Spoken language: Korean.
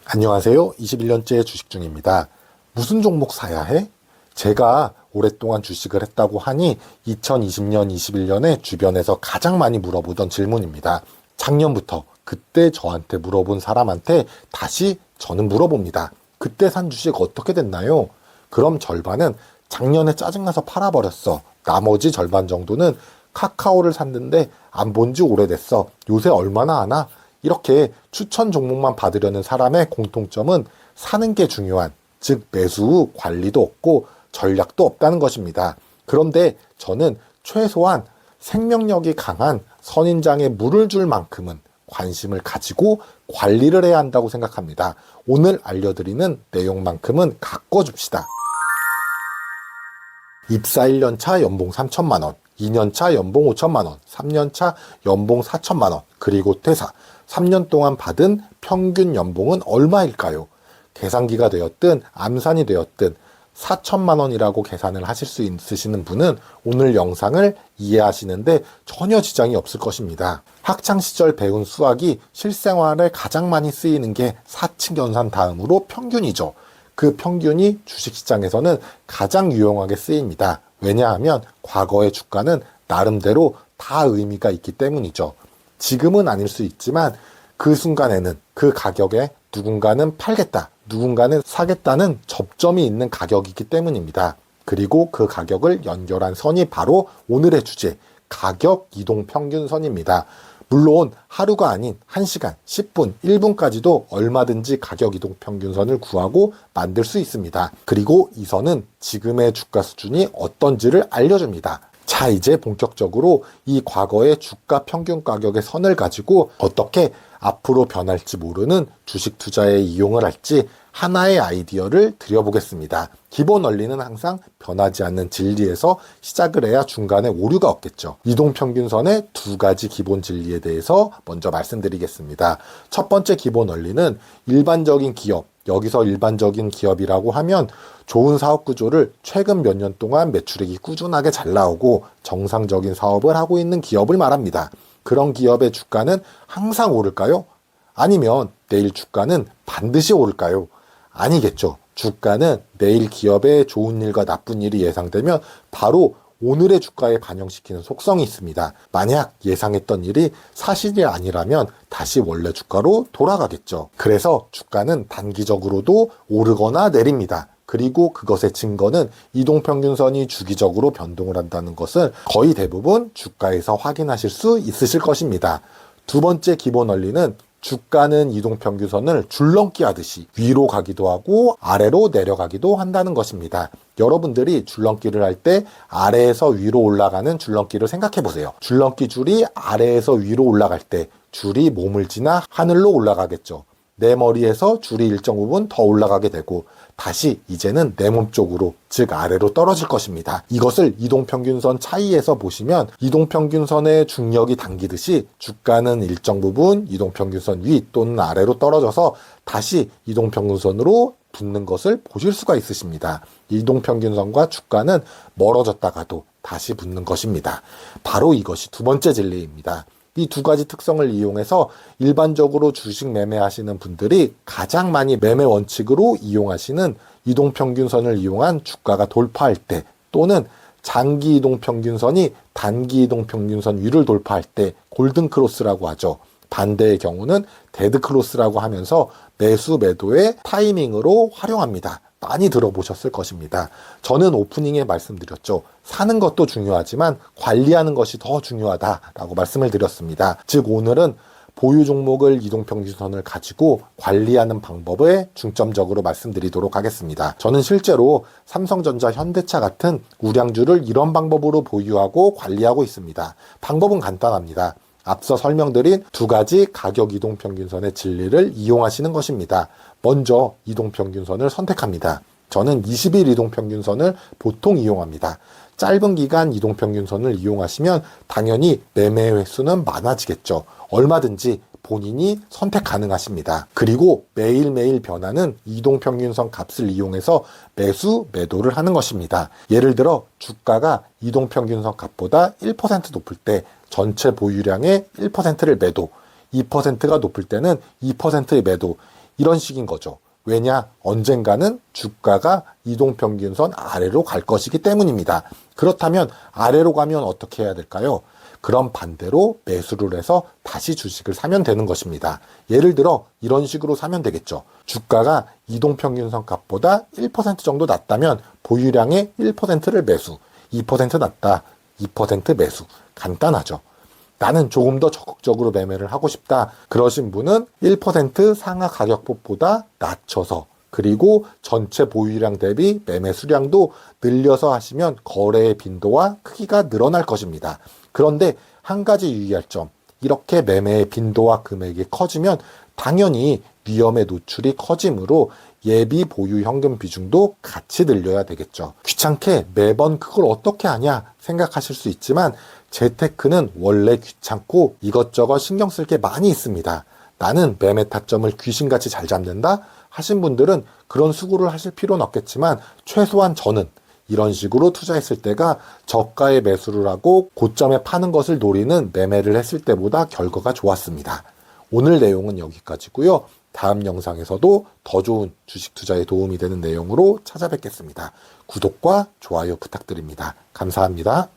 안녕하세요. 21년째 주식 중입니다. 무슨 종목 사야 해? 제가 오랫동안 주식을 했다고 하니 2020년, 21년에 주변에서 가장 많이 물어보던 질문입니다. 작년부터 그때 저한테 물어본 사람한테 다시 저는 물어봅니다. 그때 산 주식 어떻게 됐나요? 그럼 절반은 작년에 짜증나서 팔아버렸어. 나머지 절반 정도는 카카오를 샀는데 안 본 지 오래됐어. 요새 얼마나 하나? 이렇게 추천 종목만 받으려는 사람의 공통점은 사는 게 중요한, 즉 매수 후 관리도 없고 전략도 없다는 것입니다. 그런데 저는 최소한 생명력이 강한 선인장에 물을 줄 만큼은 관심을 가지고 관리를 해야 한다고 생각합니다. 오늘 알려드리는 내용만큼은 가꿔줍시다. 입사 1년차 연봉 3천만 원, 2년차 연봉 5천만 원, 3년차 연봉 4천만 원, 그리고 퇴사. 3년 동안 받은 평균 연봉은 얼마일까요? 계산기가 되었든 암산이 되었든 4천만 원이라고 계산을 하실 수 있으시는 분은 오늘 영상을 이해하시는데 전혀 지장이 없을 것입니다. 학창시절 배운 수학이 실생활에 가장 많이 쓰이는 게 사칙연산 다음으로 평균이죠. 그 평균이 주식시장에서는 가장 유용하게 쓰입니다. 왜냐하면 과거의 주가는 나름대로 다 의미가 있기 때문이죠. 지금은 아닐 수 있지만 그 순간에는 그 가격에 누군가는 팔겠다, 누군가는 사겠다는 접점이 있는 가격이기 때문입니다. 그리고 그 가격을 연결한 선이 바로 오늘의 주제, 가격 이동 평균선입니다. 물론 하루가 아닌 1시간, 10분, 1분까지도 얼마든지 가격 이동 평균선을 구하고 만들 수 있습니다. 그리고 이 선은 지금의 주가 수준이 어떤지를 알려줍니다. 자, 이제 본격적으로 이 과거의 주가 평균 가격의 선을 가지고 어떻게 앞으로 변할지 모르는 주식 투자에 이용을 할지 하나의 아이디어를 드려보겠습니다. 기본 원리는 항상 변하지 않는 진리에서 시작을 해야 중간에 오류가 없겠죠. 이동평균선의 두 가지 기본 진리에 대해서 먼저 말씀드리겠습니다. 첫 번째 기본 원리는 일반적인 기업, 여기서 일반적인 기업이라고 하면 좋은 사업 구조를 최근 몇 년 동안 매출액이 꾸준하게 잘 나오고 정상적인 사업을 하고 있는 기업을 말합니다. 그런 기업의 주가는 항상 오를까요? 아니면 내일 주가는 반드시 오를까요? 아니겠죠. 주가는 내일 기업의 좋은 일과 나쁜 일이 예상되면 바로 오늘의 주가에 반영시키는 속성이 있습니다. 만약 예상했던 일이 사실이 아니라면 다시 원래 주가로 돌아가겠죠. 그래서 주가는 단기적으로도 오르거나 내립니다. 그리고 그것의 증거는 이동평균선이 주기적으로 변동을 한다는 것을 거의 대부분 주가에서 확인하실 수 있으실 것입니다. 두 번째 기본 원리는 주가는 이동평균선을 줄넘기 하듯이 위로 가기도 하고 아래로 내려가기도 한다는 것입니다. 여러분들이 줄넘기를 할 때 아래에서 위로 올라가는 줄넘기를 생각해 보세요. 줄넘기 줄이 아래에서 위로 올라갈 때 줄이 몸을 지나 하늘로 올라가겠죠. 내 머리에서 줄이 일정 부분 더 올라가게 되고 다시 이제는 내 몸 쪽으로, 즉 아래로 떨어질 것입니다. 이것을 이동평균선 차이에서 보시면 이동평균선의 중력이 당기듯이 주가는 일정 부분 이동평균선 위 또는 아래로 떨어져서 다시 이동평균선으로 붙는 것을 보실 수가 있으십니다. 이동평균선과 주가는 멀어졌다가도 다시 붙는 것입니다. 바로 이것이 두 번째 진리입니다. 이 두 가지 특성을 이용해서 일반적으로 주식 매매하시는 분들이 가장 많이 매매 원칙으로 이용하시는 이동평균선을 이용한 주가가 돌파할 때 또는 장기 이동평균선이 단기 이동평균선 위를 돌파할 때 골든크로스라고 하죠. 반대의 경우는 데드크로스라고 하면서 매수 매도의 타이밍으로 활용합니다. 많이 들어보셨을 것입니다. 저는 오프닝에 말씀드렸죠. 사는 것도 중요하지만 관리하는 것이 더 중요하다라고 말씀을 드렸습니다. 즉 오늘은 보유 종목을 이동평균선을 가지고 관리하는 방법에 중점적으로 말씀드리도록 하겠습니다. 저는 실제로 삼성전자, 현대차 같은 우량주를 이런 방법으로 보유하고 관리하고 있습니다. 방법은 간단합니다. 앞서 설명드린 두 가지 가격 이동평균선의 진리를 이용하시는 것입니다. 먼저 이동평균선을 선택합니다. 저는 20일 이동평균선을 보통 이용합니다. 짧은 기간 이동평균선을 이용하시면 당연히 매매 횟수는 많아지겠죠. 얼마든지 본인이 선택 가능하십니다. 그리고 매일매일 변하는 이동평균선 값을 이용해서 매수, 매도를 하는 것입니다. 예를 들어 주가가 이동평균선 값보다 1% 높을 때 전체 보유량의 1%를 매도, 2%가 높을 때는 2%의 매도, 이런 식인 거죠. 왜냐? 언젠가는 주가가 이동평균선 아래로 갈 것이기 때문입니다. 그렇다면 아래로 가면 어떻게 해야 될까요? 그럼 반대로 매수를 해서 다시 주식을 사면 되는 것입니다. 예를 들어 이런 식으로 사면 되겠죠. 주가가 이동평균선 값보다 1% 정도 낮다면 보유량의 1%를 매수, 2% 낮다, 2% 매수. 간단하죠. 나는 조금 더 적극적으로 매매를 하고 싶다. 그러신 분은 1% 상하 가격법보다 낮춰서 그리고 전체 보유량 대비 매매 수량도 늘려서 하시면 거래의 빈도와 크기가 늘어날 것입니다. 그런데 한 가지 유의할 점, 이렇게 매매의 빈도와 금액이 커지면 당연히 위험의 노출이 커지므로 예비 보유 현금 비중도 같이 늘려야 되겠죠. 귀찮게 매번 그걸 어떻게 하냐 생각하실 수 있지만 재테크는 원래 귀찮고 이것저것 신경 쓸 게 많이 있습니다. 나는 매매 타점을 귀신같이 잘 잡는다 하신 분들은 그런 수고를 하실 필요는 없겠지만 최소한 저는 이런 식으로 투자했을 때가 저가에 매수를 하고 고점에 파는 것을 노리는 매매를 했을 때보다 결과가 좋았습니다. 오늘 내용은 여기까지고요. 다음 영상에서도 더 좋은 주식 투자에 도움이 되는 내용으로 찾아뵙겠습니다. 구독과 좋아요 부탁드립니다. 감사합니다.